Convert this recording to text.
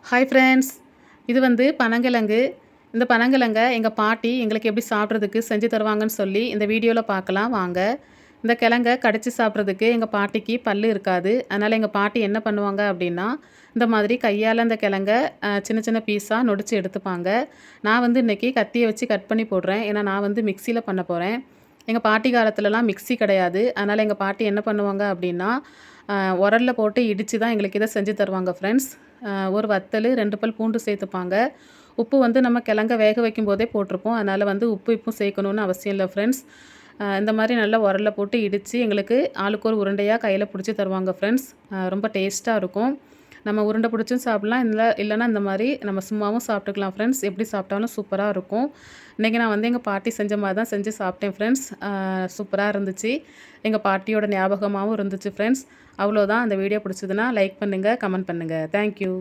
Hi friends, இது வந்து பனங்கிழங்கு. இந்த பனங்கிழங்க எங்கள் பாட்டி எங்களுக்கு எப்படி சாப்பிட்றதுக்கு செஞ்சு தருவாங்கன்னு சொல்லி இந்த வீடியோவில் பார்க்கலாம் வாங்க. இந்த கிழங்க கடிச்சு சாப்பிட்றதுக்கு எங்கள் பாட்டிக்கு பல்லு இருக்காது. அதனால் எங்கள் பாட்டி என்ன பண்ணுவாங்க அப்படின்னா, இந்த மாதிரி கையால் அந்த கிழங்க சின்ன சின்ன பீஸாக நொடிச்சு எடுத்துப்பாங்க. நான் வந்து இன்றைக்கி கத்தியை வச்சு கட் பண்ணி போடுறேன். ஏன்னா நான் வந்து மிக்சியில் பண்ண போகிறேன். எங்கள் பாட்டி காலத்துலலாம் மிக்ஸி கிடையாது. அதனால் எங்கள் பாட்டி என்ன பண்ணுவாங்க அப்படின்னா, உரல்ல போட்டு இடித்து தான் எங்களுக்கு இதை செஞ்சு தருவாங்க ஃப்ரெண்ட்ஸ். ஒரு வத்தல், 2 பல் பூண்டு சேர்த்துப்பாங்க. உப்பு வந்து நம்ம கிழங்க வேக வைக்கும்போதே போட்டிருப்போம். அதனால் வந்து உப்பு இப்பவும் சேர்க்கணுன்னு அவசியம் இல்லை ஃப்ரெண்ட்ஸ். இந்த மாதிரி நல்லா உரல்ல போட்டு இடித்து எங்களுக்கு ஆளுக்கு ஒரு உருண்டையாக கையில் பிடிச்சி தருவாங்க ஃப்ரெண்ட்ஸ். ரொம்ப டேஸ்ட்டாக இருக்கும். நம்ம உருண்டை பிடிச்சும் சாப்பிட்லாம். இல்லைன்னா இந்த மாதிரி நம்ம சும்மாவும் சாப்பிட்டுக்கலாம் ஃப்ரெண்ட்ஸ். எப்படி சாப்பிட்டாலும் சூப்பராக இருக்கும். இன்றைக்கி நான் வந்து எங்கள் பாட்டி செஞ்ச மாதிரி தான் செஞ்சு சாப்பிட்டேன் ஃப்ரெண்ட்ஸ். சூப்பராக இருந்துச்சு. எங்கள் பாட்டியோட ஞாபகமாகவும் இருந்துச்சு ஃப்ரெண்ட்ஸ். அவ்வளோதான். அந்த வீடியோ பிடிச்சதுன்னா லைக் பண்ணுங்கள், கமெண்ட் பண்ணுங்கள். தேங்க்யூ.